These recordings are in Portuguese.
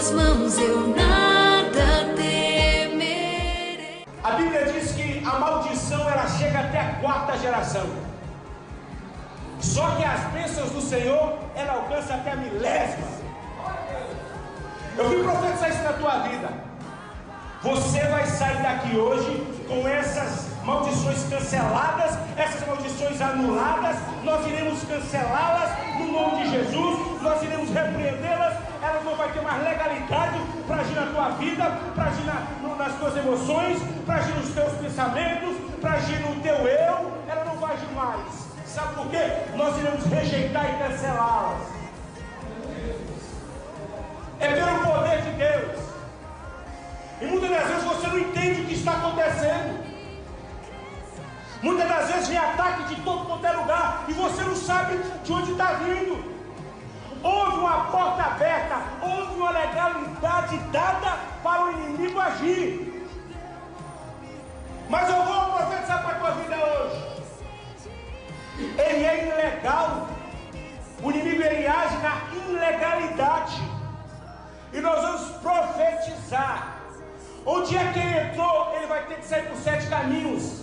tuas mãos eu nada temerei. A Bíblia diz que a maldição ela chega até a quarta geração. Só que as bênçãos do Senhor ela alcança até a milésima. Eu vim profetizar isso na tua vida. Você vai sair daqui hoje com essas maldições canceladas, essas maldições anuladas. Nós iremos cancelá-las no nome de Jesus. Nós iremos repreendê-las. Elas não vão ter mais legalidade para agir na tua vida, para agir nas tuas emoções, para agir nos teus pensamentos, para agir no teu eu. Ela não vai agir mais. Sabe por quê? Nós iremos rejeitar e cancelá-las. É pelo poder de Deus. E muitas das vezes você não entende o que está acontecendo. Muitas das vezes vem ataque de todo quanto é lugar e você não sabe de onde está vindo. Houve uma porta aberta, houve uma legalidade dada para o inimigo agir. Mas eu vou profetizar para a tua vida hoje. Ele é ilegal. O inimigo ele age na ilegalidade. E nós vamos profetizar. Onde é que ele entrou, ele vai ter que sair por 7 caminhos.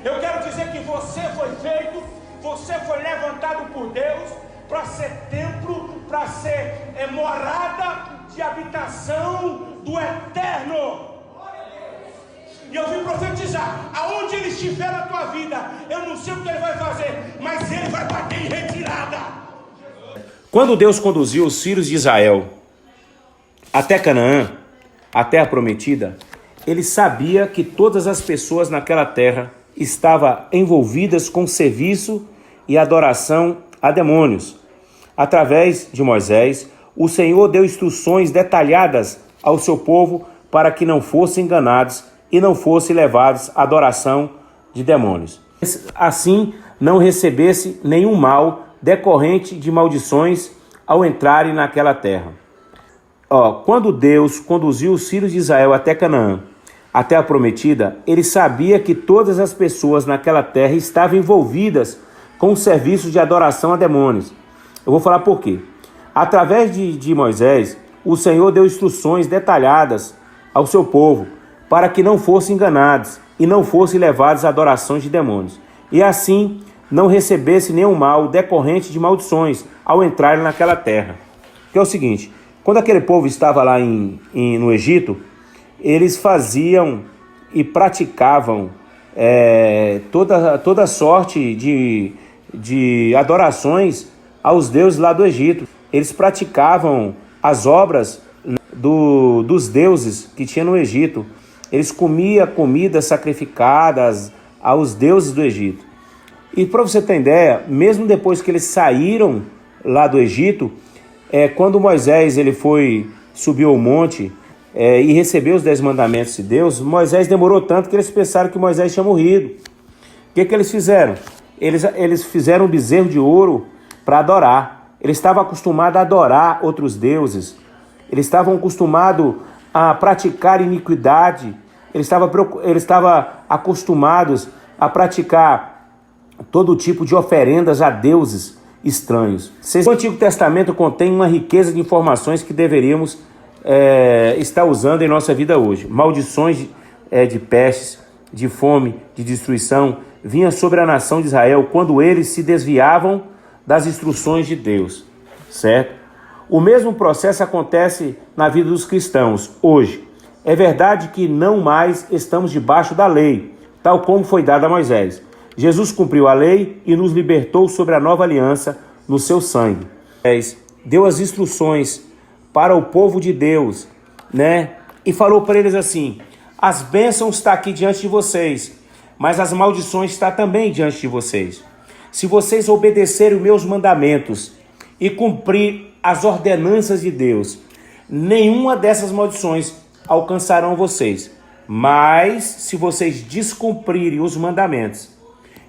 Eu quero dizer que você foi feito, você foi levantado por Deus para ser templo, para ser morada de habitação do Eterno. E eu vim profetizar, aonde ele estiver na tua vida, eu não sei o que ele vai fazer, mas ele vai bater em retirada. Quando Deus conduziu os filhos de Israel até Canaã, a terra prometida, ele sabia que todas as pessoas naquela terra estavam envolvidas com serviço e adoração a demônios. Através de Moisés, o Senhor deu instruções detalhadas ao seu povo para que não fossem enganados e não fossem levados à adoração de demônios. Assim, não recebesse nenhum mal decorrente de maldições ao entrarem naquela terra. Quando Deus conduziu os filhos de Israel até Canaã, a terra prometida, ele sabia que todas as pessoas naquela terra estavam envolvidas com o serviço de adoração a demônios. Eu vou falar por quê. Através de Moisés, o Senhor deu instruções detalhadas ao seu povo para que não fossem enganados e não fossem levados à adoração de demônios. E assim não recebesse nenhum mal decorrente de maldições ao entrarem naquela terra. Que é o seguinte, quando aquele povo estava lá no Egito, eles faziam e praticavam toda sorte de adorações aos deuses lá do Egito. Eles praticavam as obras dos deuses que tinha no Egito. Eles comiam comidas sacrificadas aos deuses do Egito. E para você ter ideia, mesmo depois que eles saíram lá do Egito, quando Moisés subiu ao monte e recebeu os 10 mandamentos de Deus, Moisés demorou tanto que eles pensaram que Moisés tinha morrido. O que eles fizeram? Eles fizeram um bezerro de ouro para adorar. Eles estavam acostumados a adorar outros deuses. Eles estavam acostumados a praticar iniquidade. Eles estavam acostumados a praticar todo tipo de oferendas a deuses estranhos. O Antigo Testamento contém uma riqueza de informações que deveríamos estar usando em nossa vida hoje. Maldições de pestes, de fome, de destruição vinham sobre a nação de Israel quando eles se desviavam das instruções de Deus, certo? O mesmo processo acontece na vida dos cristãos hoje. É verdade que não mais estamos debaixo da lei, tal como foi dada a Moisés. Jesus cumpriu a lei e nos libertou sobre a nova aliança no seu sangue. Deu as instruções para o povo de Deus, E falou para eles assim: as bênçãos estão aqui diante de vocês, mas as maldições estão também diante de vocês. Se vocês obedecerem os meus mandamentos e cumprir as ordenanças de Deus, nenhuma dessas maldições alcançarão vocês. Mas se vocês descumprirem os mandamentos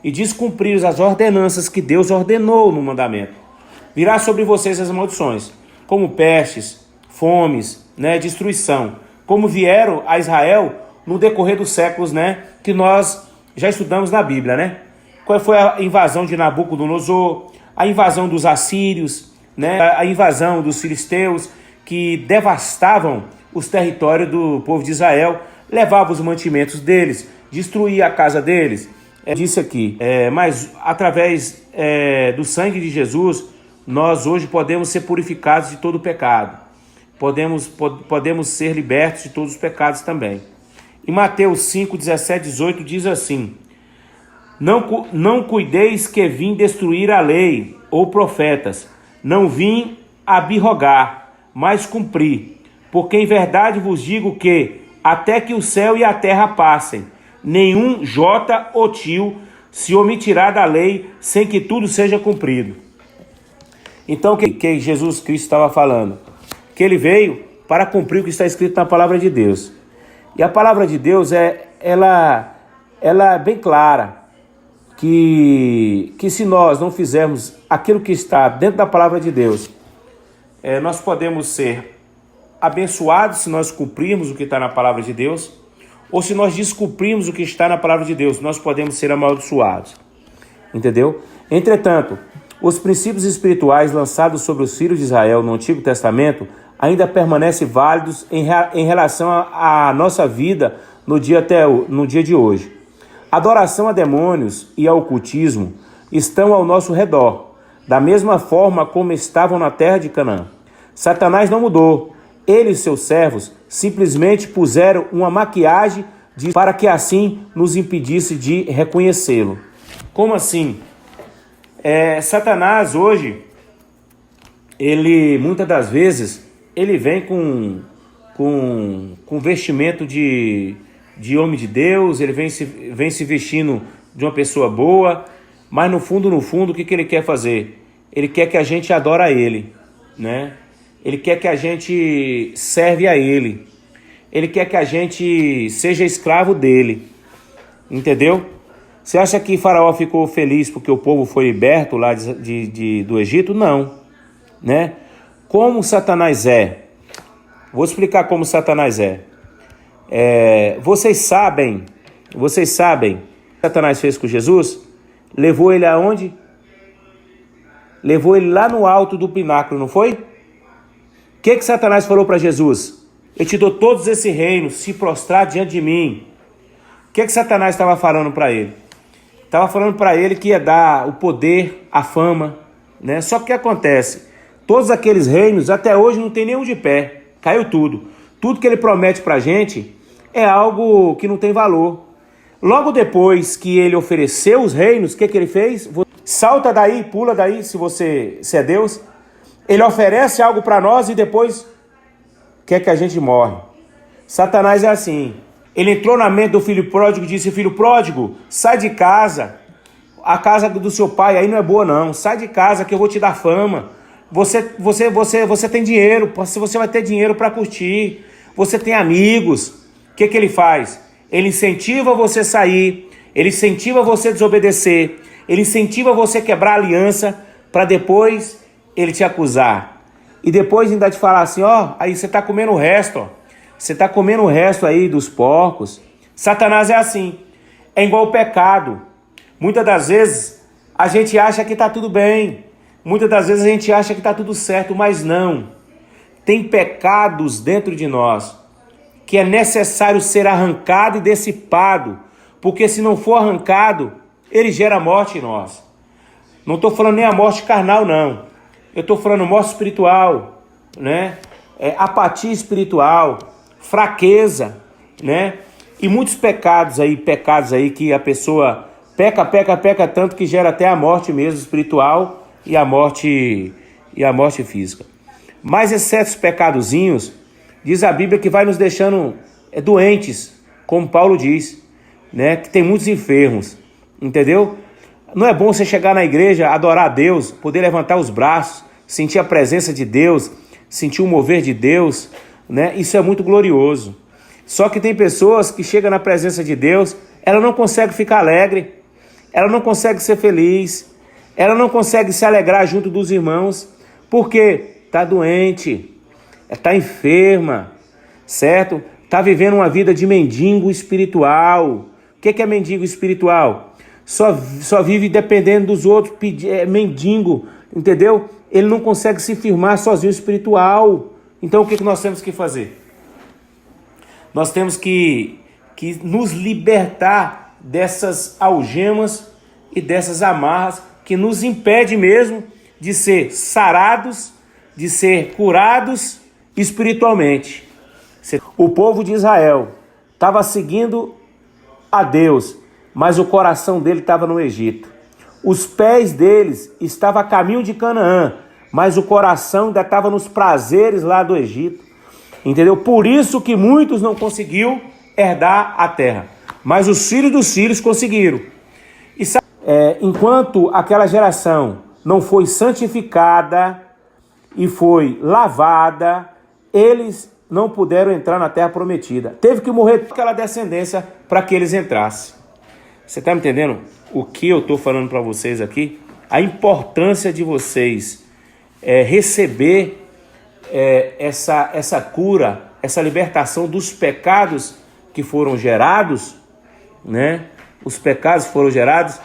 e descumprirem as ordenanças que Deus ordenou no mandamento, virá sobre vocês as maldições, como pestes, fomes, destruição, como vieram a Israel no decorrer dos séculos, que nós já estudamos na Bíblia, Qual foi a invasão de Nabucodonosor, a invasão dos assírios, a invasão dos filisteus, que devastavam os territórios do povo de Israel, levavam os mantimentos deles, destruía a casa deles. Disse aqui, mas através do sangue de Jesus, nós hoje podemos ser purificados de todo o pecado. Podemos ser libertos de todos os pecados também. Em Mateus 5, 17, 18 diz assim: Não cuideis que vim destruir a lei ou profetas, não vim abirrogar, mas cumprir. Porque em verdade vos digo que, até que o céu e a terra passem, nenhum jota ou tio se omitirá da lei, sem que tudo seja cumprido. Então, o que Jesus Cristo estava falando? Que ele veio para cumprir o que está escrito na palavra de Deus. E a palavra de Deus ela é bem clara, que se nós não fizermos aquilo que está dentro da palavra de Deus, nós podemos ser abençoados se nós cumprirmos o que está na palavra de Deus, ou se nós descumprirmos o que está na palavra de Deus, nós podemos ser amaldiçoados. Entendeu? Entretanto, os princípios espirituais lançados sobre os filhos de Israel no Antigo Testamento ainda permanecem válidos em relação à nossa vida no dia de hoje. Adoração a demônios e ao ocultismo estão ao nosso redor, da mesma forma como estavam na terra de Canaã. Satanás não mudou. Ele e seus servos simplesmente puseram uma maquiagem para que assim nos impedisse de reconhecê-lo. Como assim? Satanás hoje, ele muitas das vezes, ele vem com vestimento de homem de Deus, ele vem se vestindo de uma pessoa boa, mas no fundo, o que ele quer fazer? Ele quer que a gente adore a ele, né? Ele quer que a gente serve a ele. Ele quer que a gente seja escravo dele. Entendeu? Você acha que Faraó ficou feliz porque o povo foi liberto lá do Egito? Não. Né? Como Satanás é? Vou explicar como Satanás é. Vocês sabem o que Satanás fez com Jesus? Levou ele aonde? Levou ele lá no alto do pináculo, não foi? O que Satanás falou para Jesus? Eu te dou todos esses reinos, se prostrar diante de mim. O que Satanás estava falando para ele? Estava falando para ele que ia dar o poder, a fama, né? Só que o que acontece? Todos aqueles reinos, até hoje, não tem nenhum de pé. Caiu tudo. Tudo que ele promete para a gente é algo que não tem valor. Logo depois que ele ofereceu os reinos, o que ele fez? Salta daí, pula daí, se é Deus. Ele oferece algo para nós e depois quer que a gente morre. Satanás é assim. Ele entrou na mente do filho pródigo e disse: filho pródigo, sai de casa. A casa do seu pai aí não é boa não. Sai de casa que eu vou te dar fama. Você tem dinheiro, você vai ter dinheiro para curtir. Você tem amigos. O que ele faz? Ele incentiva você a sair. Ele incentiva você a desobedecer. Ele incentiva você a quebrar a aliança para depois ele te acusar. E depois ainda te falar assim: aí você está comendo o resto, Você está comendo o resto aí dos porcos. Satanás é assim. É igual o pecado. Muitas das vezes a gente acha que está tudo bem. Muitas das vezes a gente acha que está tudo certo, mas não. Tem pecados dentro de nós que é necessário ser arrancado e dissipado, porque se não for arrancado, ele gera morte em nós. Não estou falando nem a morte carnal, não. Eu estou falando morte espiritual, né? Apatia espiritual, fraqueza, né? E muitos pecados aí que a pessoa peca tanto que gera até a morte mesmo espiritual e a morte física. Mas exceto os pecadozinhos, diz a Bíblia que vai nos deixando doentes, como Paulo diz, né? Que tem muitos enfermos, entendeu? Não é bom você chegar na igreja, adorar a Deus, poder levantar os braços, sentir a presença de Deus, sentir o mover de Deus, né? Isso é muito glorioso. Só que tem pessoas que chegam na presença de Deus, ela não consegue ficar alegre, ela não consegue ser feliz, ela não consegue se alegrar junto dos irmãos, porque está doente, está enferma, certo? Está vivendo uma vida de mendigo espiritual. O que é mendigo espiritual? Só vive dependendo dos outros, mendigo, entendeu? Ele não consegue se firmar sozinho espiritual, Então o que nós temos que fazer? Nós temos que nos libertar dessas algemas e dessas amarras que nos impedem mesmo de ser sarados, de ser curados espiritualmente. O povo de Israel estava seguindo a Deus, mas o coração dele estava no Egito. Os pés deles estavam a caminho de Canaã, mas o coração ainda estava nos prazeres lá do Egito. Entendeu? Por isso que muitos não conseguiram herdar a terra. Mas os filhos dos filhos conseguiram. E enquanto aquela geração não foi santificada e foi lavada, eles não puderam entrar na terra prometida. Teve que morrer aquela descendência para que eles entrassem. Você está me entendendo o que eu estou falando para vocês aqui? A importância de vocês receber essa cura, essa libertação dos pecados que foram gerados, né? Os pecados foram gerados.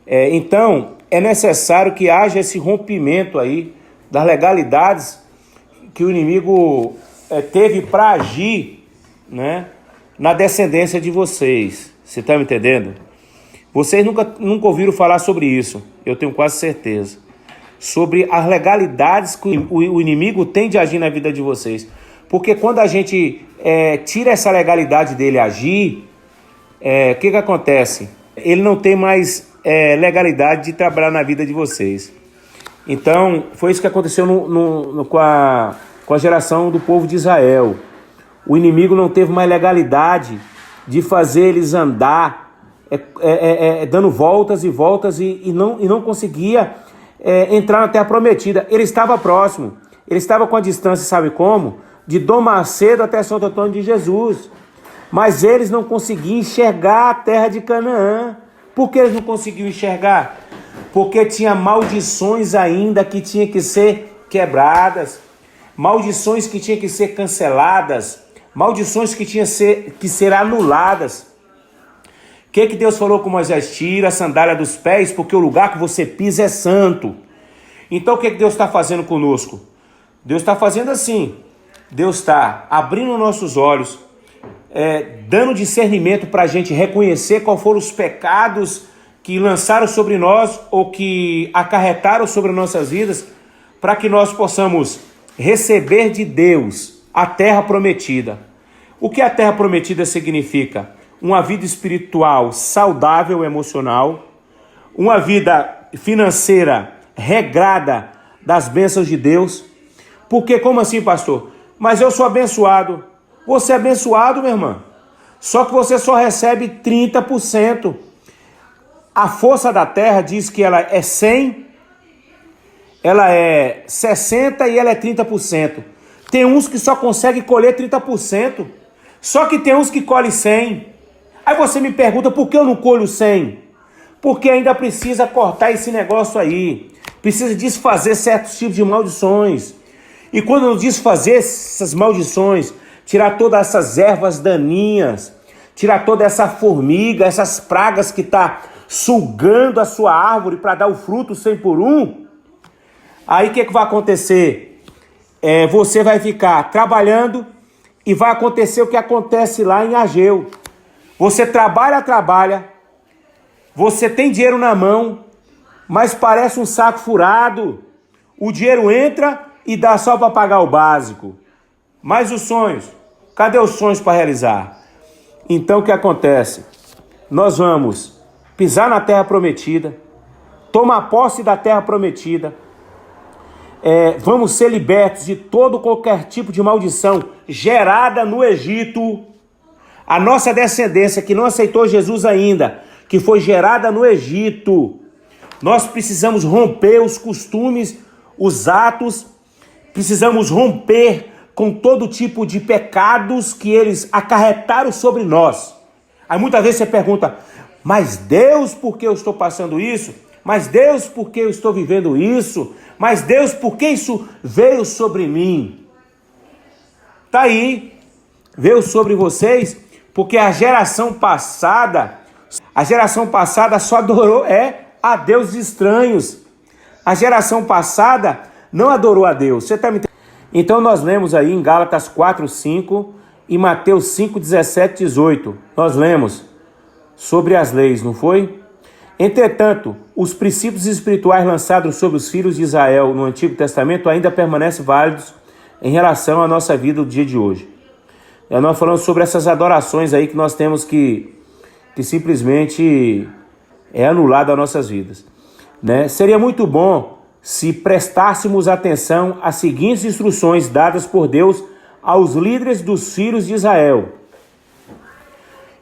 Então, é necessário que haja esse rompimento aí das legalidades que o inimigo teve para agir, né, na descendência de vocês. Você está me entendendo? Vocês nunca ouviram falar sobre isso, eu tenho quase certeza. Sobre as legalidades que o inimigo tem de agir na vida de vocês. Porque quando a gente tira essa legalidade dele agir, o que acontece? Ele não tem mais legalidade de trabalhar na vida de vocês. Então, foi isso que aconteceu com a geração do povo de Israel. O inimigo não teve mais legalidade de fazer eles andar dando voltas e voltas e não conseguia entrar na terra prometida. Ele estava próximo, ele estava com a distância, sabe como? De Dom Macedo até Santo Antônio de Jesus. Mas eles não conseguiam enxergar a terra de Canaã. Por que eles não conseguiam enxergar? Porque tinha maldições ainda que tinham que ser quebradas, maldições que tinham que ser canceladas, maldições que tinham que ser anuladas. O que Deus falou com Moisés? Tira a sandália dos pés, porque o lugar que você pisa é santo. Então o que Deus está fazendo conosco? Deus está fazendo assim. Deus está abrindo nossos olhos, dando discernimento para a gente reconhecer qual foram os pecados que lançaram sobre nós ou que acarretaram sobre nossas vidas, para que nós possamos receber de Deus a terra prometida. O que a terra prometida significa? Uma vida espiritual saudável, emocional, uma vida financeira regrada das bênçãos de Deus. Porque como assim, pastor? Mas eu sou abençoado. Você é abençoado, minha irmã. Só que você só recebe 30%. A força da terra diz que ela é 100, ela é 60 e ela é 30%. Tem uns que só conseguem colher 30%. Só que tem uns que colhem 100. Aí você me pergunta, por que eu não colho 100? Porque ainda precisa cortar esse negócio aí. Precisa desfazer certos tipos de maldições. E quando eu desfazer essas maldições, tirar todas essas ervas daninhas, tirar toda essa formiga, essas pragas que está sugando a sua árvore para dar o fruto 100 por 1, aí o que vai acontecer? Você vai ficar trabalhando e vai acontecer o que acontece lá em Ageu. Você trabalha, você tem dinheiro na mão, mas parece um saco furado. O dinheiro entra e dá só para pagar o básico. Mas os sonhos, cadê os sonhos para realizar? Então o que acontece? Nós vamos pisar na terra prometida, tomar posse da terra prometida, vamos ser libertos de qualquer tipo de maldição gerada no Egito. A nossa descendência que não aceitou Jesus ainda, que foi gerada no Egito, nós precisamos romper os costumes, os atos, precisamos romper com todo tipo de pecados que eles acarretaram sobre nós. Aí muitas vezes você pergunta, mas Deus, por que eu estou passando isso? Mas Deus, por que eu estou vivendo isso? Mas Deus, por que isso veio sobre mim? Tá aí, veio sobre vocês, porque a geração passada só adorou a deuses estranhos. A geração passada não adorou a Deus. Você tá me entendendo? Então nós lemos aí em Gálatas 4:5 e Mateus 5:17, 18. Nós lemos sobre as leis, não foi? Entretanto, os princípios espirituais lançados sobre os filhos de Israel no Antigo Testamento ainda permanecem válidos em relação à nossa vida do dia de hoje. Nós falamos sobre essas adorações aí que nós temos que simplesmente anular das nossas vidas, né? Seria muito bom se prestássemos atenção às seguintes instruções dadas por Deus aos líderes dos filhos de Israel.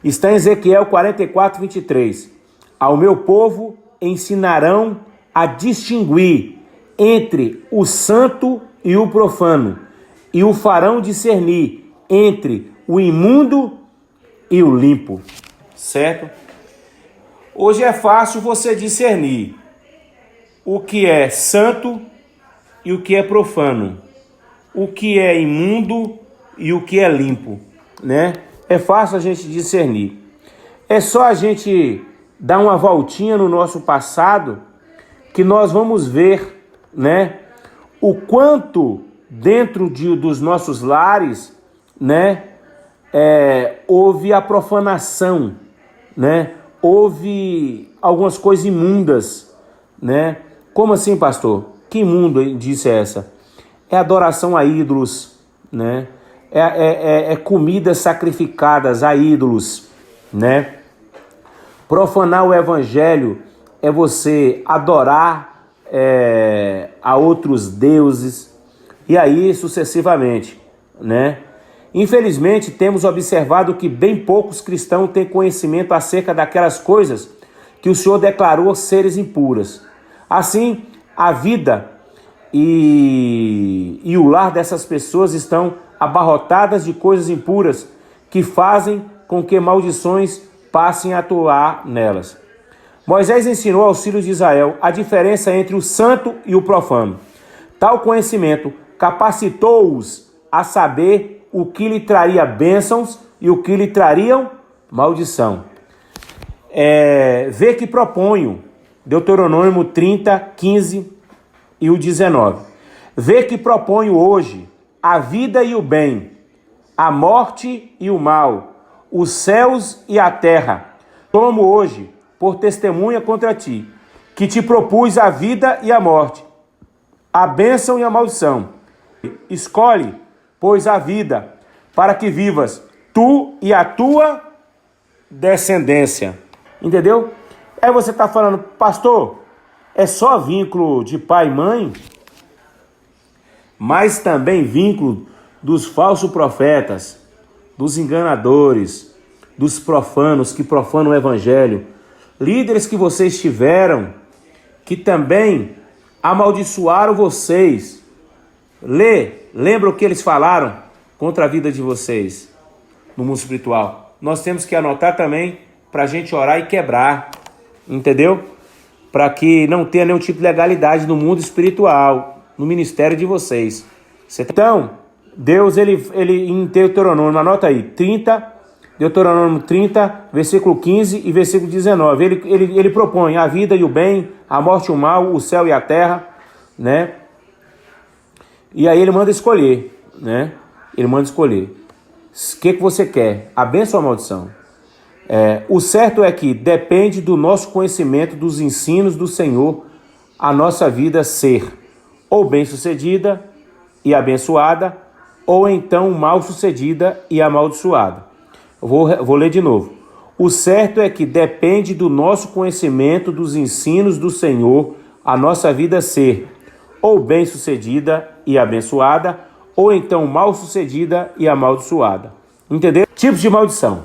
Está em Ezequiel 44:23. Ao meu povo ensinarão a distinguir entre o santo e o profano, e o farão discernir entre o imundo e o limpo. Certo? Hoje é fácil você discernir o que é santo e o que é profano, o que é imundo e o que é limpo, né? É fácil a gente discernir. É só a gente dar uma voltinha no nosso passado que nós vamos ver, né, o quanto dentro dos nossos lares, né, houve a profanação, né? Houve algumas coisas imundas, né? Como assim, pastor? Que imundo disse essa? É adoração a ídolos, né? É comidas sacrificadas a ídolos, né? Profanar o evangelho é você adorar a outros deuses, e aí sucessivamente, né? Infelizmente, temos observado que bem poucos cristãos têm conhecimento acerca daquelas coisas que o Senhor declarou seres impuras. Assim, a vida e o lar dessas pessoas estão abarrotadas de coisas impuras que fazem com que maldições passem a atuar nelas. Moisés ensinou aos filhos de Israel a diferença entre o santo e o profano. Tal conhecimento capacitou-os a saber o que lhe traria bênçãos e o que lhe trariam maldição. Vê que proponho, Deuteronômio 30, 15 e o 19. Vê que proponho hoje a vida e o bem, a morte e o mal, os céus e a terra. Tomo hoje por testemunha contra ti, que te propus a vida e a morte, a bênção e a maldição. Escolhe, pois, a vida, para que vivas, tu e a tua descendência. Entendeu? Aí você está falando, pastor, é só vínculo de pai e mãe? Mas também vínculo dos falsos profetas, dos enganadores, dos profanos que profanam o evangelho. Líderes que vocês tiveram, que também amaldiçoaram vocês. Lembra o que eles falaram contra a vida de vocês no mundo espiritual? Nós temos que anotar também para a gente orar e quebrar, entendeu? Para que não tenha nenhum tipo de legalidade no mundo espiritual, no ministério de vocês. Então, Deus, ele em Deuteronômio, anota aí, Deuteronômio 30, versículo 15 e versículo 19. Ele propõe a vida e o bem, a morte e o mal, o céu e a terra, né? E aí ele manda escolher, né? Ele manda escolher. O que você quer? A bênção ou a maldição? O certo é que depende do nosso conhecimento dos ensinos do Senhor a nossa vida ser ou bem-sucedida e abençoada, ou então mal-sucedida e amaldiçoada. Vou ler de novo. O certo é que depende do nosso conhecimento dos ensinos do Senhor a nossa vida ser ou bem-sucedida e abençoada, ou então mal-sucedida e amaldiçoada. Entendeu? Tipos de maldição.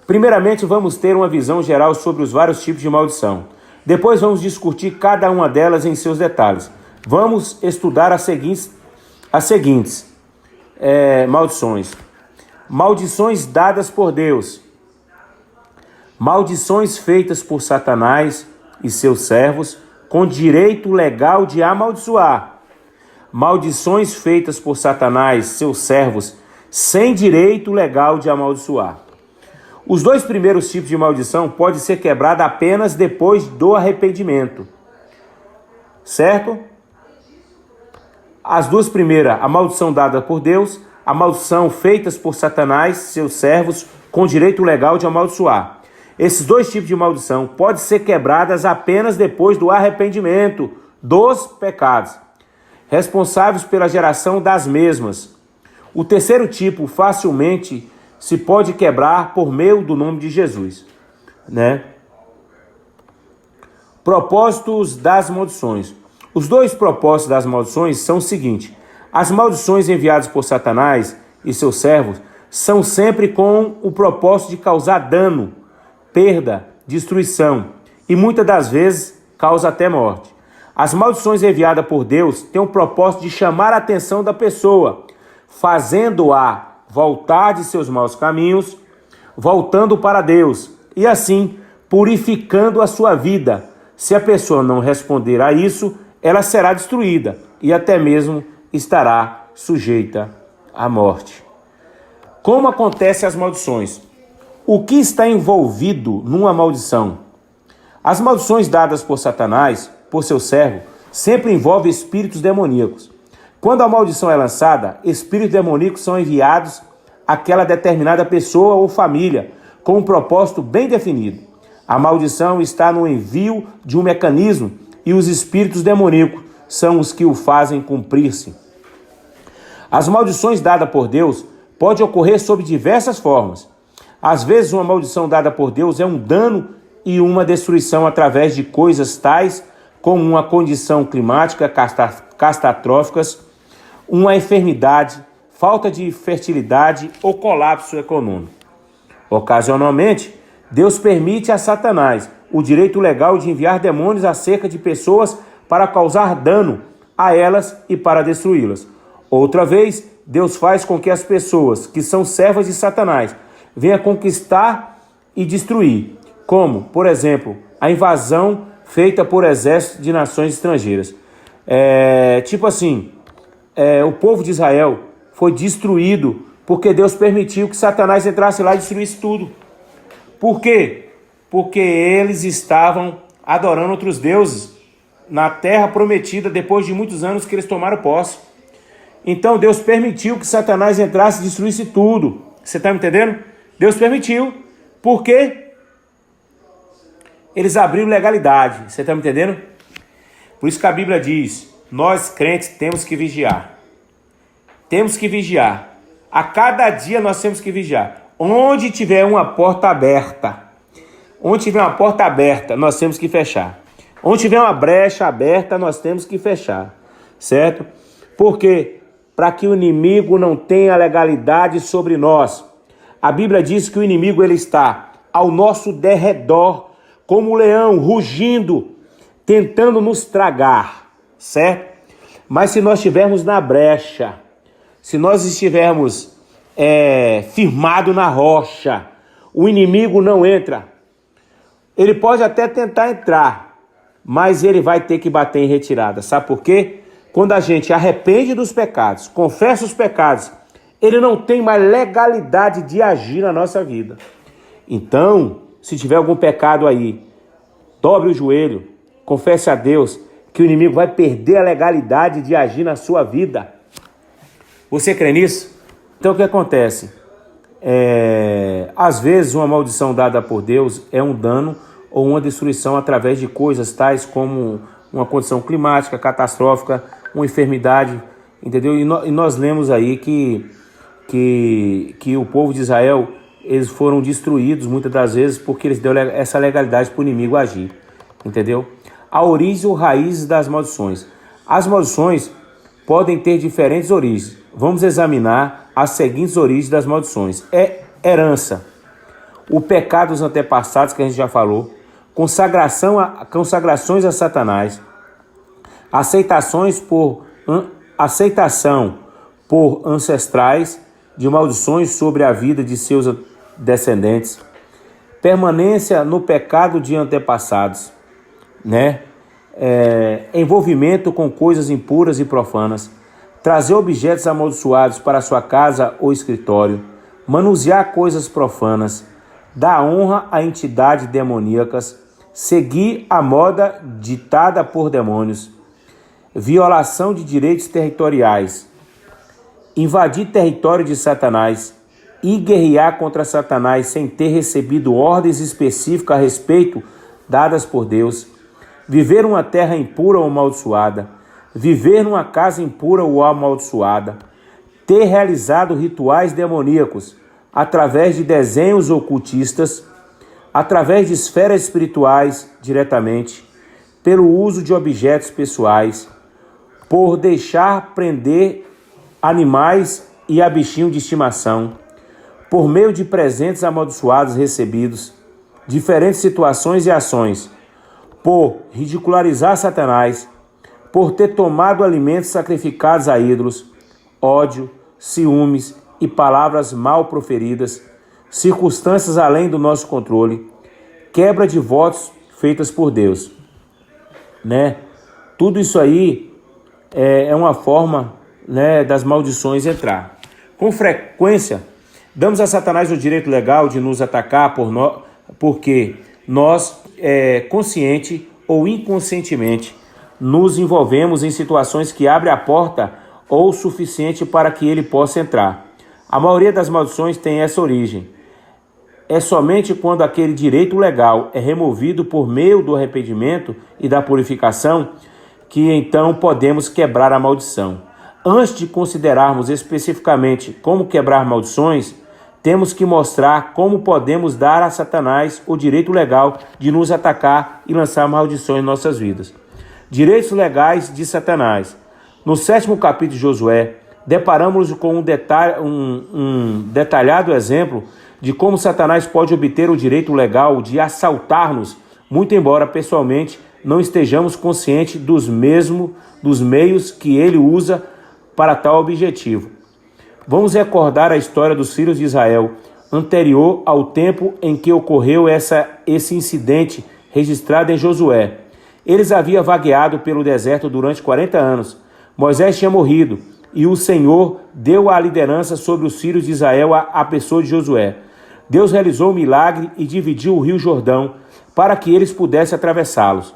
Primeiramente, vamos ter uma visão geral sobre os vários tipos de maldição. Depois vamos discutir cada uma delas em seus detalhes. Vamos estudar as seguintes maldições. Maldições dadas por Deus. Maldições feitas por Satanás e seus servos com direito legal de amaldiçoar. Maldições feitas por Satanás e seus servos sem direito legal de amaldiçoar. Os dois primeiros tipos de maldição podem ser quebrados apenas depois do arrependimento. Certo? As duas primeiras, a maldição dada por Deus, a maldição feitas por Satanás, seus servos, com direito legal de amaldiçoar. Esses dois tipos de maldição podem ser quebradas apenas depois do arrependimento dos pecados, responsáveis pela geração das mesmas. O terceiro tipo facilmente se pode quebrar por meio do nome de Jesus, né? Propósitos das maldições. Os dois propósitos das maldições são os seguintes: as maldições enviadas por Satanás e seus servos são sempre com o propósito de causar dano, perda, destruição e muitas das vezes causa até morte. As maldições enviadas por Deus têm o propósito de chamar a atenção da pessoa, fazendo-a voltar de seus maus caminhos, voltando para Deus e assim purificando a sua vida. Se a pessoa não responder a isso, ela será destruída e até mesmo estará sujeita à morte. Como acontecem as maldições? O que está envolvido numa maldição? As maldições dadas por Satanás, por seu servo, sempre envolvem espíritos demoníacos. Quando a maldição é lançada, espíritos demoníacos são enviados àquela determinada pessoa ou família, com um propósito bem definido. A maldição está no envio de um mecanismo e os espíritos demoníacos são os que o fazem cumprir-se. As maldições dadas por Deus podem ocorrer sob diversas formas. Às vezes, uma maldição dada por Deus é um dano e uma destruição através de coisas tais como uma condição climática catastróficas, uma enfermidade, falta de fertilidade ou colapso econômico. Ocasionalmente, Deus permite a Satanás o direito legal de enviar demônios acerca de pessoas para causar dano a elas e para destruí-las. Outra vez, Deus faz com que as pessoas que são servas de Satanás venham conquistar e destruir, como, por exemplo, a invasão feita por exércitos de nações estrangeiras. O povo de Israel foi destruído porque Deus permitiu que Satanás entrasse lá e destruísse tudo. Por quê? Porque eles estavam adorando outros deuses na terra prometida depois de muitos anos que eles tomaram posse. Então Deus permitiu que Satanás entrasse e destruísse tudo. Você está me entendendo? Deus permitiu. Por quê? Eles abriram legalidade. Você está me entendendo? Por isso que a Bíblia diz: nós crentes temos que vigiar. Temos que vigiar. A cada dia nós temos que vigiar. Onde tiver uma porta aberta, nós temos que fechar. Onde tiver uma brecha aberta, nós temos que fechar. Certo? Por quê? Para que o inimigo não tenha legalidade sobre nós. A Bíblia diz que o inimigo ele está ao nosso derredor, como um leão, rugindo, tentando nos tragar, certo? Mas se nós estivermos na brecha, se nós estivermos firmado na rocha, o inimigo não entra. Ele pode até tentar entrar, mas ele vai ter que bater em retirada. Sabe por quê? Quando a gente arrepende dos pecados, confessa os pecados, ele não tem mais legalidade de agir na nossa vida. Então, se tiver algum pecado aí, dobre o joelho, confesse a Deus que o inimigo vai perder a legalidade de agir na sua vida. Você crê nisso? Então o que acontece? Às vezes uma maldição dada por Deus é um dano ou uma destruição através de coisas tais como uma condição climática, catastrófica, uma enfermidade, entendeu? E nós lemos aí que o povo de Israel, eles foram destruídos muitas das vezes porque eles deram essa legalidade para o inimigo agir, entendeu? A origem ou raiz das maldições. As maldições podem ter diferentes origens. Vamos examinar as seguintes origens das maldições. Herança, o pecado dos antepassados que a gente já falou, consagrações a Satanás, aceitação por ancestrais de maldições sobre a vida de seus descendentes, permanência no pecado de antepassados, né? Envolvimento com coisas impuras e profanas, trazer objetos amaldiçoados para sua casa ou escritório, manusear coisas profanas, dar honra a entidades demoníacas, seguir a moda ditada por demônios, violação de direitos territoriais, invadir território de Satanás e guerrear contra Satanás sem ter recebido ordens específicas a respeito dadas por Deus, viver uma terra impura ou amaldiçoada, viver numa casa impura ou amaldiçoada, ter realizado rituais demoníacos através de desenhos ocultistas, através de esferas espirituais diretamente, pelo uso de objetos pessoais, por deixar prender animais e a bichinho de estimação, por meio de presentes amaldiçoados recebidos, diferentes situações e ações, por ridicularizar Satanás, por ter tomado alimentos sacrificados a ídolos, ódio, ciúmes e palavras mal proferidas, circunstâncias além do nosso controle, quebra de votos feitas por Deus, né? Tudo isso aí é uma forma, né, das maldições entrar. Com frequência, damos a Satanás o direito legal de nos atacar porque nós, consciente ou inconscientemente, nos envolvemos em situações que abrem a porta ou o suficiente para que ele possa entrar. A maioria das maldições tem essa origem. É somente quando aquele direito legal é removido por meio do arrependimento e da purificação que então podemos quebrar a maldição. Antes de considerarmos especificamente como quebrar maldições, temos que mostrar como podemos dar a Satanás o direito legal de nos atacar e lançar maldições em nossas vidas. Direitos legais de Satanás. No 7º capítulo de Josué, deparamos-nos com um detalhado exemplo de como Satanás pode obter o direito legal de assaltar-nos, muito embora pessoalmente não estejamos conscientes dos meios que ele usa para tal objetivo. Vamos recordar a história dos filhos de Israel, anterior ao tempo em que ocorreu esse incidente registrado em Josué. Eles haviam vagueado pelo deserto durante 40 anos. Moisés tinha morrido e o Senhor deu a liderança sobre os filhos de Israel à pessoa de Josué. Deus realizou um milagre e dividiu o rio Jordão para que eles pudessem atravessá-los.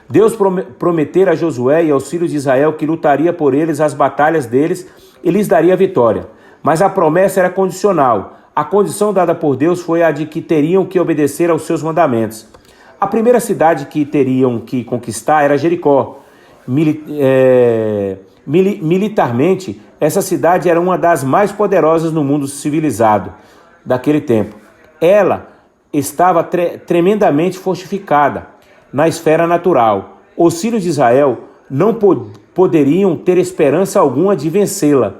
Deus prometera a Josué e aos filhos de Israel que lutaria por eles as batalhas deles e lhes daria vitória. Mas a promessa era condicional. A condição dada por Deus foi a de que teriam que obedecer aos seus mandamentos. A primeira cidade que teriam que conquistar era Jericó. Militarmente, essa cidade era uma das mais poderosas no mundo civilizado daquele tempo. Ela estava tremendamente fortificada na esfera natural. Os filhos de Israel não poderiam ter esperança alguma de vencê-la.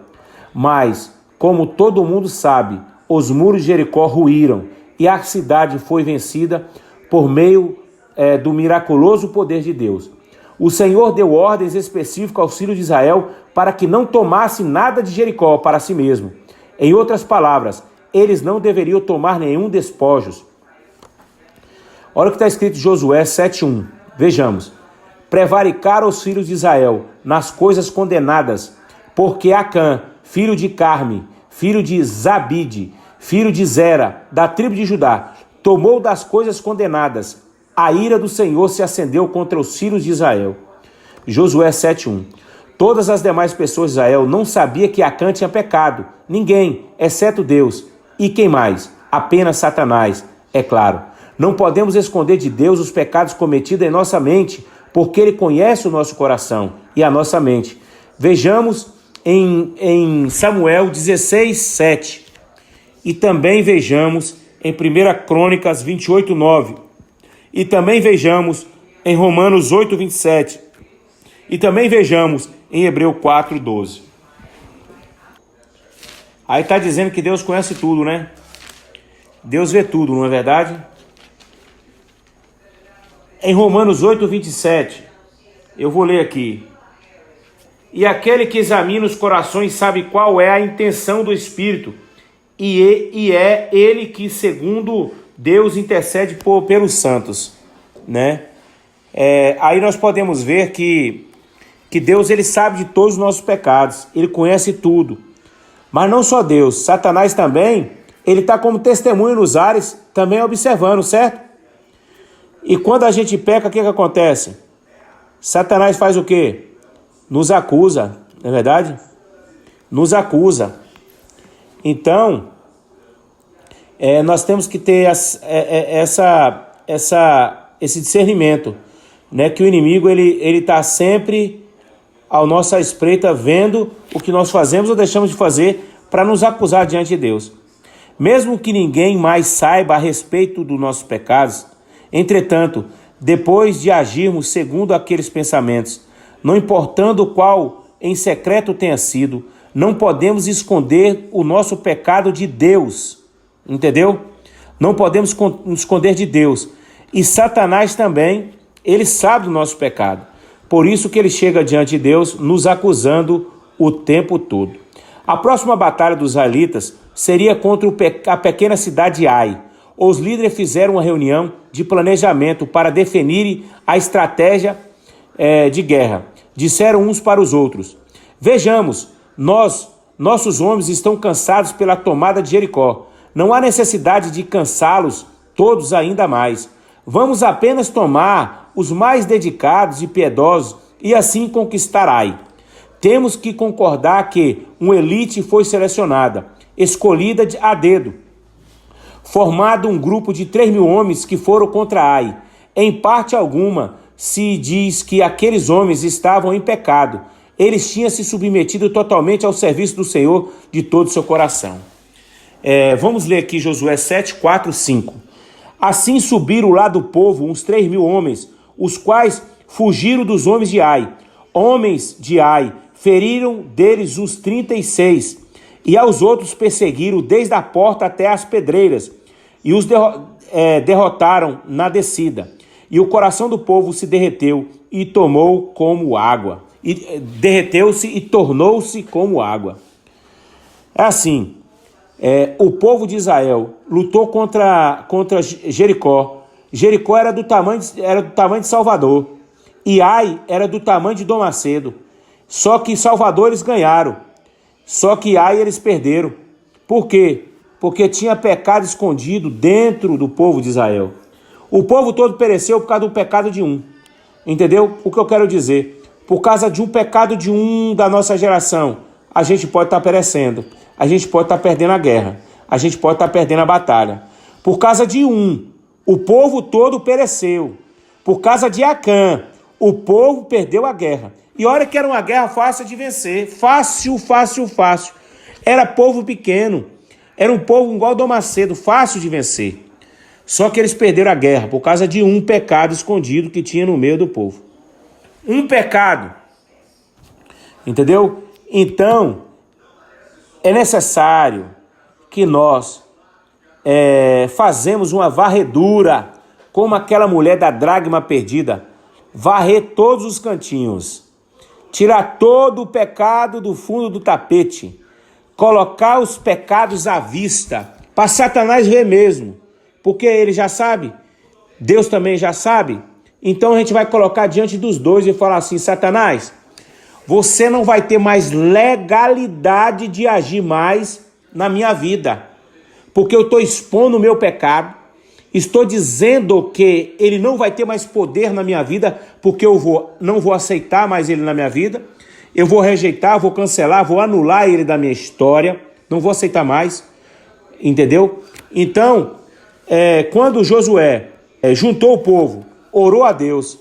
Mas, como todo mundo sabe, os muros de Jericó ruíram e a cidade foi vencida por meio do miraculoso poder de Deus. O Senhor deu ordens específicas aos filhos de Israel para que não tomassem nada de Jericó para si mesmo. Em outras palavras, eles não deveriam tomar nenhum despojos. Olha o que está escrito em Josué 7:1. Vejamos. Prevaricaram os filhos de Israel nas coisas condenadas, porque Acã, filho de Carme, filho de Zabide, filho de Zera, da tribo de Judá, tomou das coisas condenadas. A ira do Senhor se acendeu contra os filhos de Israel. Josué 7:1. Todas as demais pessoas de Israel não sabiam que Acã tinha pecado. Ninguém, exceto Deus. E quem mais? Apenas Satanás, é claro. Não podemos esconder de Deus os pecados cometidos em nossa mente, porque Ele conhece o nosso coração e a nossa mente. Vejamos em Samuel 16:7. E também vejamos em 1 Crônicas 28:9. E também vejamos em Romanos 8:27. E também vejamos em Hebreu 4:12. Aí está dizendo que Deus conhece tudo, né? Deus vê tudo, não é verdade? Em Romanos 8:27, eu vou ler aqui. E aquele que examina os corações sabe qual é a intenção do Espírito, e é ele que, segundo Deus, intercede pelos santos, né? Aí nós podemos ver que Deus, ele sabe de todos os nossos pecados, ele conhece tudo. Mas não só Deus, Satanás também, ele está como testemunho nos ares, também observando, certo? E quando a gente peca, o que acontece? Satanás faz o quê? Nos acusa, não é verdade? Nos acusa. Então, nós temos que ter esse discernimento, né? Que o inimigo ele está sempre ao nossa espreita, vendo o que nós fazemos ou deixamos de fazer para nos acusar diante de Deus. Mesmo que ninguém mais saiba a respeito dos nossos pecados, entretanto, depois de agirmos segundo aqueles pensamentos, não importando qual em secreto tenha sido, não podemos esconder o nosso pecado de Deus. Entendeu? Não podemos esconder de Deus. E Satanás também, ele sabe do nosso pecado. Por isso que ele chega diante de Deus nos acusando o tempo todo. A próxima batalha dos israelitas seria contra a pequena cidade de Ai. Os líderes fizeram uma reunião de planejamento para definir a estratégia de guerra. Disseram uns para os outros: vejamos, nossos homens estão cansados pela tomada de Jericó. Não há necessidade de cansá-los todos ainda mais. Vamos apenas tomar os mais dedicados e piedosos e assim conquistar Ai. Temos que concordar que uma elite foi selecionada, escolhida a dedo, formado um grupo de 3.000 homens que foram contra Ai. Em parte alguma, se diz que aqueles homens estavam em pecado. Eles tinham se submetido totalmente ao serviço do Senhor de todo o seu coração. Vamos ler aqui Josué 7, 4, 5. Assim subiram lá do povo uns 3.000 homens, os quais fugiram dos homens de Ai. Homens de Ai feriram deles os 36, e aos outros perseguiram desde a porta até as pedreiras, e os derrotaram na descida. E o coração do povo se derreteu e tomou como água. E derreteu-se e tornou-se como água. É assim, o povo de Israel lutou contra Jericó. Jericó era do tamanho de Salvador. E Ai era do tamanho de Dom Macedo. Só que Salvador eles ganharam. Só que Ai eles perderam. Por quê? Porque tinha pecado escondido dentro do povo de Israel. O povo todo pereceu por causa do pecado de um. Entendeu? O que eu quero dizer? Por causa de um pecado de um da nossa geração, a gente pode estar perecendo. A gente pode estar perdendo a guerra. A gente pode estar perdendo a batalha. Por causa de um, o povo todo pereceu. Por causa de Acã, o povo perdeu a guerra. E olha que era uma guerra fácil de vencer. Fácil, fácil, fácil. Era povo pequeno. Era um povo igual Dom Macedo, fácil de vencer. Só que eles perderam a guerra por causa de um pecado escondido que tinha no meio do povo. Um pecado. Entendeu? Então, é necessário que nós fazemos uma varredura, como aquela mulher da dracma perdida. Varrer todos os cantinhos. Tirar todo o pecado do fundo do tapete. Colocar os pecados à vista. Para Satanás ver mesmo. Porque ele já sabe. Deus também já sabe. Então a gente vai colocar diante dos dois e falar assim: Satanás, você não vai ter mais legalidade de agir mais na minha vida. Porque eu estou expondo o meu pecado. Estou dizendo que ele não vai ter mais poder na minha vida, porque não vou aceitar mais ele na minha vida. Eu vou rejeitar, vou cancelar, vou anular ele da minha história. Não vou aceitar mais. Entendeu? Então, quando Josué juntou o povo, orou a Deus,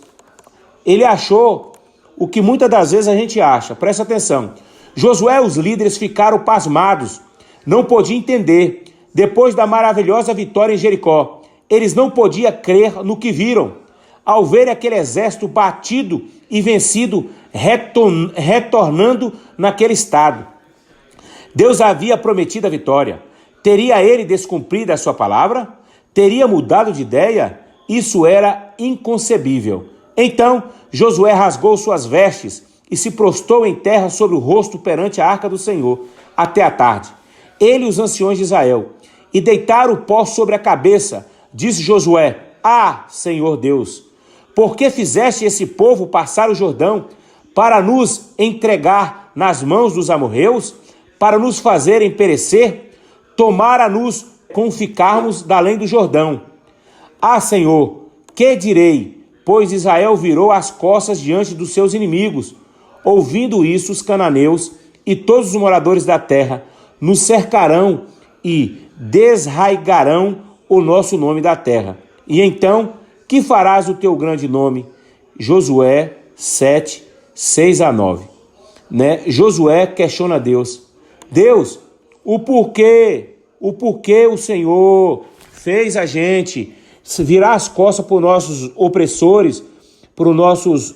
ele achou o que muitas das vezes a gente acha. Presta atenção. Josué e os líderes ficaram pasmados. Não podiam entender. Depois da maravilhosa vitória em Jericó, eles não podiam crer no que viram. Ao ver aquele exército batido e vencido, retornando naquele estado. Deus havia prometido a vitória. Teria ele descumprido a sua palavra? Teria mudado de ideia? Isso era inconcebível. Então, Josué rasgou suas vestes e se prostrou em terra sobre o rosto perante a arca do Senhor, até a tarde. Ele e os anciões de Israel. E deitaram o pó sobre a cabeça. Disse Josué: Ah, Senhor Deus, por que fizeste esse povo passar o Jordão para nos entregar nas mãos dos amorreus, para nos fazerem perecer? Tomara-nos com ficarmos da além do Jordão. Ah, Senhor, que direi? pois Israel virou as costas diante dos seus inimigos. Ouvindo isso, os cananeus e todos os moradores da terra nos cercarão e desraigarão o nosso nome da terra. E então, que farás o teu grande nome? Josué 7, 6-9. Josué questiona Deus. Deus, o porquê o Senhor fez a gente virar as costas para os nossos opressores, para os nossos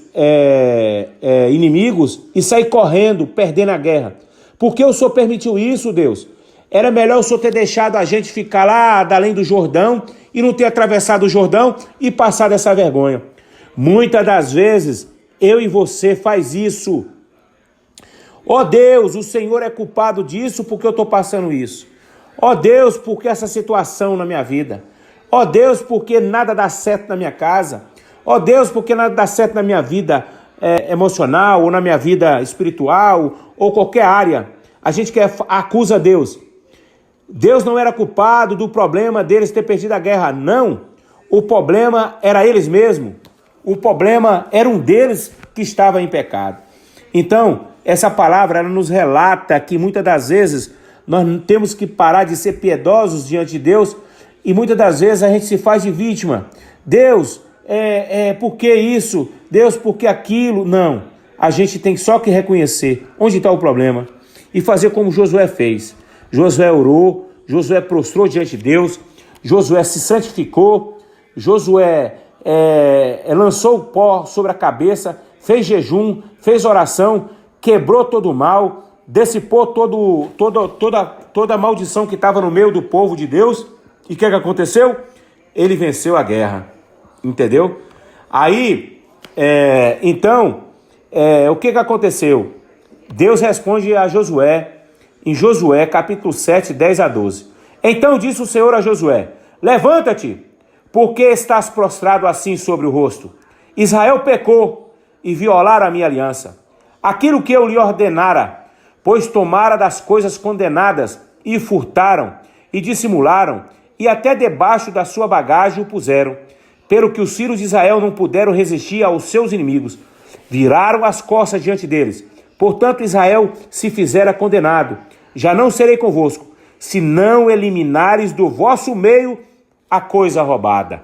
inimigos e sair correndo, perdendo a guerra? Por que o Senhor permitiu isso, Deus? Era melhor o Senhor ter deixado a gente ficar lá além do Jordão e não ter atravessado o Jordão e passado essa vergonha. Muitas das vezes, eu e você faz isso. Ó Deus, o Senhor é culpado disso porque eu estou passando isso. Ó Deus, porque essa situação na minha vida. Ó Deus, porque nada dá certo na minha casa. Ó Deus, porque nada dá certo na minha vida emocional, ou na minha vida espiritual, ou qualquer área. A gente acusa Deus. Deus não era culpado do problema deles ter perdido a guerra, não. O problema era eles mesmos. O problema era um deles que estava em pecado. Então, essa palavra ela nos relata que muitas das vezes nós temos que parar de ser piedosos diante de Deus e muitas das vezes a gente se faz de vítima. Deus, por que isso? Deus, por que aquilo? Não. A gente tem só que reconhecer onde está o problema e fazer como Josué fez. Josué orou, Josué prostrou diante de Deus, Josué se santificou, Josué lançou o pó sobre a cabeça, fez jejum, fez oração, quebrou todo o mal, dissipou toda a maldição que estava no meio do povo de Deus. E o que aconteceu? Ele venceu a guerra, entendeu? Aí, o que aconteceu? Deus responde a Josué, em Josué capítulo 7, 10-12. Então disse o Senhor a Josué: levanta-te, porque estás prostrado assim sobre o rosto? Israel pecou e violara a minha aliança, aquilo que eu lhe ordenara, pois tomara das coisas condenadas e furtaram e dissimularam e até debaixo da sua bagagem o puseram, pelo que os filhos de Israel não puderam resistir aos seus inimigos, viraram as costas diante deles. Portanto, Israel se fizera condenado. Já não serei convosco, se não eliminares do vosso meio a coisa roubada.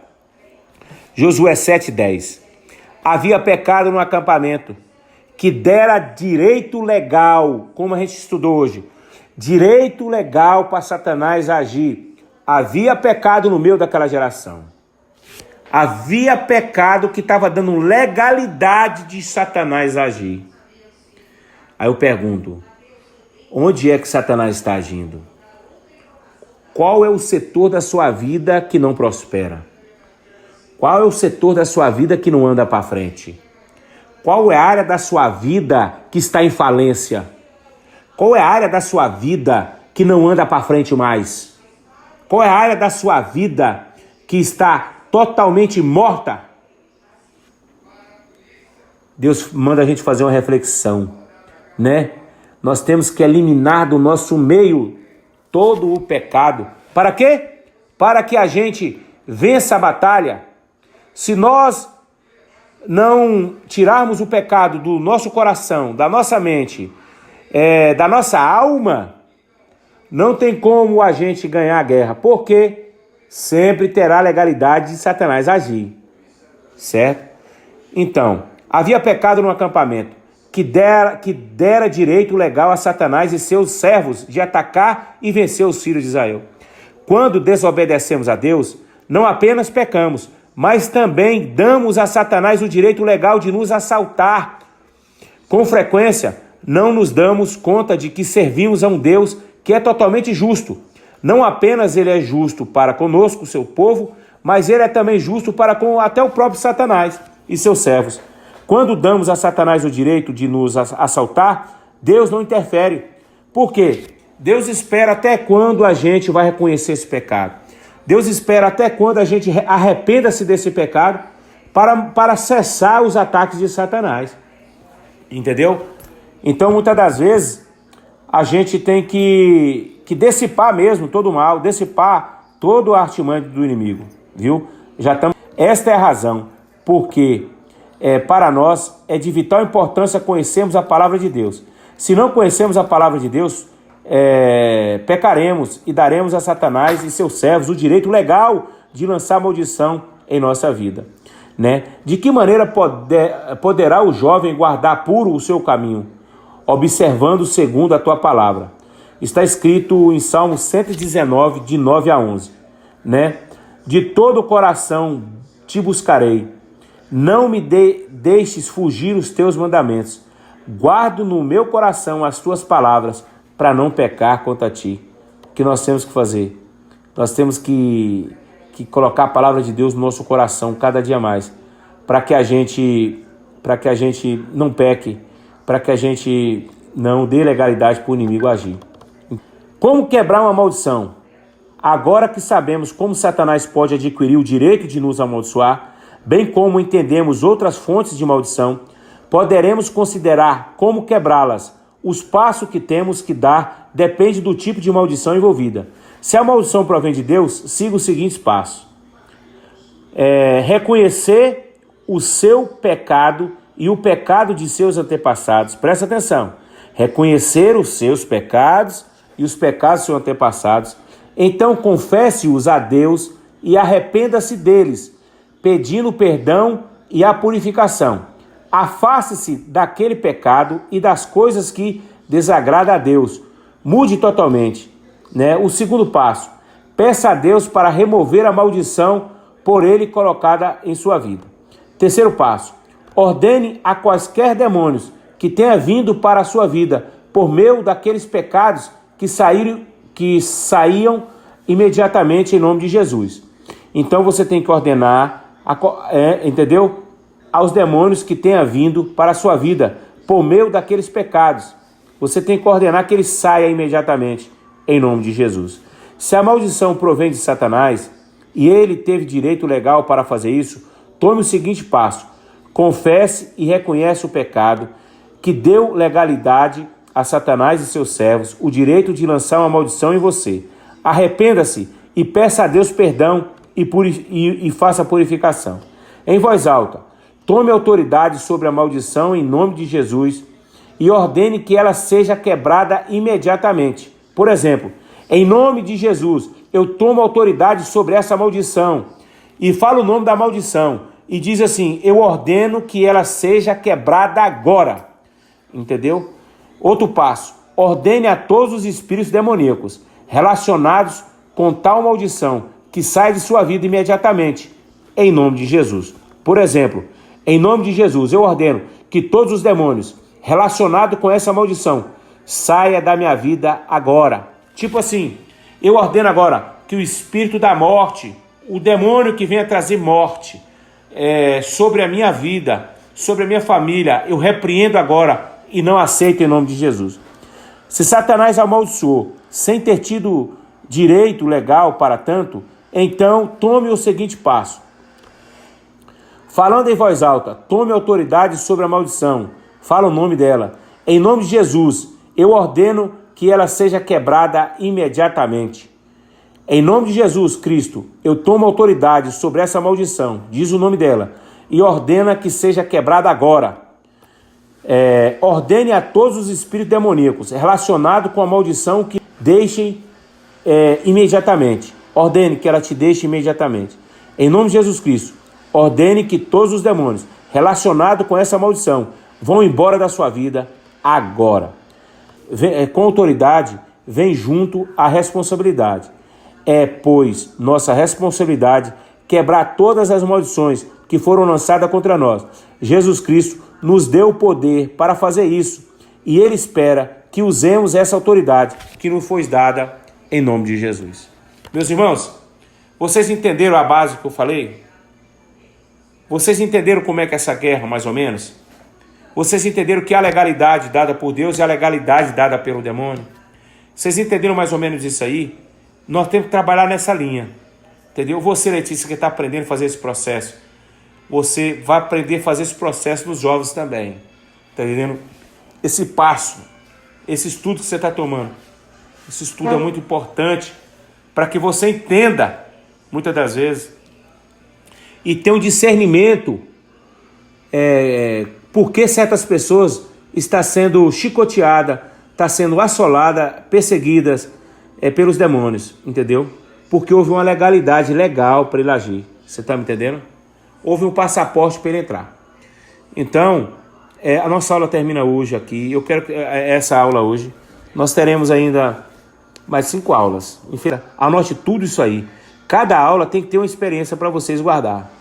Josué 7:10. Havia pecado no acampamento, que dera direito legal, como a gente estudou hoje, direito legal para Satanás agir. Havia pecado no meio daquela geração. Havia pecado que estava dando legalidade de Satanás agir. Aí eu pergunto, onde é que Satanás está agindo? Qual é o setor da sua vida que não prospera? Qual é o setor da sua vida que não anda para frente? Qual é a área da sua vida que está em falência? Qual é a área da sua vida que não anda para frente mais? Qual é a área da sua vida que está totalmente morta? Deus manda a gente fazer uma reflexão, né? Nós temos que eliminar do nosso meio todo o pecado. Para quê? Para que a gente vença a batalha. Se nós não tirarmos o pecado do nosso coração, da nossa mente, da nossa alma, não tem como a gente ganhar a guerra, porque sempre terá a legalidade de Satanás agir, certo? Então, havia pecado no acampamento, que dera direito legal a Satanás e seus servos de atacar e vencer os filhos de Israel. Quando desobedecemos a Deus, não apenas pecamos, mas também damos a Satanás o direito legal de nos assaltar. Com frequência, não nos damos conta de que servimos a um Deus que é totalmente justo. Não apenas ele é justo para conosco, seu povo, mas ele é também justo para com até o próprio Satanás e seus servos. Quando damos a Satanás o direito de nos assaltar, Deus não interfere. Por quê? Deus espera até quando a gente vai reconhecer esse pecado. Deus espera até quando a gente arrependa-se desse pecado para cessar os ataques de Satanás. Entendeu? Então, muitas das vezes, a gente tem que dissipar mesmo todo o mal, dissipar todo o artimanho do inimigo, viu? Esta é a razão. porque para nós é de vital importância conhecermos a palavra de Deus. Se não conhecemos a palavra de Deus, pecaremos e daremos a Satanás e seus servos o direito legal de lançar maldição em nossa vida, né? De que maneira poderá o jovem guardar puro o seu caminho? Observando segundo a tua palavra. Está escrito em Salmo 119, de 9 a 11, né? De todo o coração te buscarei, não me deixes fugir os teus mandamentos. Guardo no meu coração as tuas palavras, para não pecar contra ti. O que nós temos que fazer? Nós temos que colocar a palavra de Deus no nosso coração cada dia mais, para que a gente não peque, para que a gente não dê legalidade para o inimigo agir. Como quebrar uma maldição? Agora que sabemos como Satanás pode adquirir o direito de nos amaldiçoar, bem como entendemos outras fontes de maldição, poderemos considerar como quebrá-las. Os passos que temos que dar depende do tipo de maldição envolvida. Se a maldição provém de Deus, siga os seguintes passos. Reconhecer o seu pecado e o pecado de seus antepassados. Presta atenção. Reconhecer os seus pecados e os pecados de seus antepassados. Então confesse-os a Deus e arrependa-se deles, pedindo perdão e a purificação. Afaste-se daquele pecado e das coisas que desagradam a Deus. Mude totalmente, né? O segundo passo, peça a Deus para remover a maldição por ele colocada em sua vida. Terceiro passo, ordene a quaisquer demônios que tenha vindo para a sua vida por meio daqueles pecados que saíam imediatamente em nome de Jesus. Então você tem que ordenar, entendeu? Aos demônios que tenha vindo para a sua vida por meio daqueles pecados. Você tem que ordenar que ele saia imediatamente em nome de Jesus. Se a maldição provém de Satanás e ele teve direito legal para fazer isso, tome o seguinte passo: confesse e reconhece o pecado que deu legalidade a Satanás e seus servos o direito de lançar uma maldição em você. Arrependa-se e peça a Deus perdão e faça a purificação. Em voz alta, tome autoridade sobre a maldição em nome de Jesus e ordene que ela seja quebrada imediatamente. Por exemplo, em nome de Jesus, eu tomo autoridade sobre essa maldição e falo o nome da maldição e diz assim: eu ordeno que ela seja quebrada agora. Entendeu? Outro passo, ordene a todos os espíritos demoníacos relacionados com tal maldição que sai de sua vida imediatamente, em nome de Jesus. Por exemplo, em nome de Jesus, eu ordeno que todos os demônios relacionados com essa maldição saia da minha vida agora. Tipo assim, eu ordeno agora que o espírito da morte, o demônio que venha trazer morte sobre a minha vida, sobre a minha família, eu repreendo agora e não aceito em nome de Jesus. Se Satanás amaldiçoou sem ter tido direito legal para tanto, então tome o seguinte passo. Falando em voz alta, tome autoridade sobre a maldição. Fala o nome dela. Em nome de Jesus, eu ordeno que ela seja quebrada imediatamente. Em nome de Jesus Cristo, eu tomo autoridade sobre essa maldição. Diz o nome dela. E ordena que seja quebrada agora. Ordene a todos os espíritos demoníacos relacionados com a maldição que deixem imediatamente. Ordene que ela te deixe imediatamente. Em nome de Jesus Cristo, ordene que todos os demônios relacionados com essa maldição vão embora da sua vida agora. Com autoridade vem junto a responsabilidade. Pois, nossa responsabilidade quebrar todas as maldições que foram lançadas contra nós. Jesus Cristo nos deu o poder para fazer isso e Ele espera que usemos essa autoridade que nos foi dada em nome de Jesus. Meus irmãos, vocês entenderam a base que eu falei? Vocês entenderam como é que é essa guerra, mais ou menos? Vocês entenderam que a legalidade dada por Deus e a legalidade dada pelo demônio? Vocês entenderam mais ou menos isso aí? Nós temos que trabalhar nessa linha, entendeu? Você, Letícia, que está aprendendo a fazer esse processo, você vai aprender a fazer esse processo nos jovens também, tá entendendo? Esse passo, esse estudo que você está tomando, esse estudo é muito importante para que você entenda, muitas das vezes, e tenha um discernimento por que certas pessoas estão sendo chicoteadas, estão sendo assoladas, perseguidas pelos demônios, entendeu? Porque houve uma legalidade legal para ele agir. Você está me entendendo? Houve um passaporte para ele entrar. Então, a nossa aula termina hoje aqui. Eu quero que essa aula hoje, nós teremos ainda mais 5 aulas. Anote tudo isso aí. Cada aula tem que ter uma experiência para vocês guardar,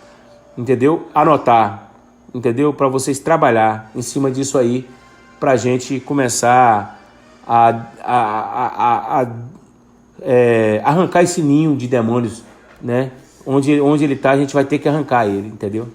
entendeu? Anotar, entendeu? Para vocês trabalhar em cima disso aí, para a gente começar a arrancar esse ninho de demônios, né? Onde ele está, a gente vai ter que arrancar ele, entendeu?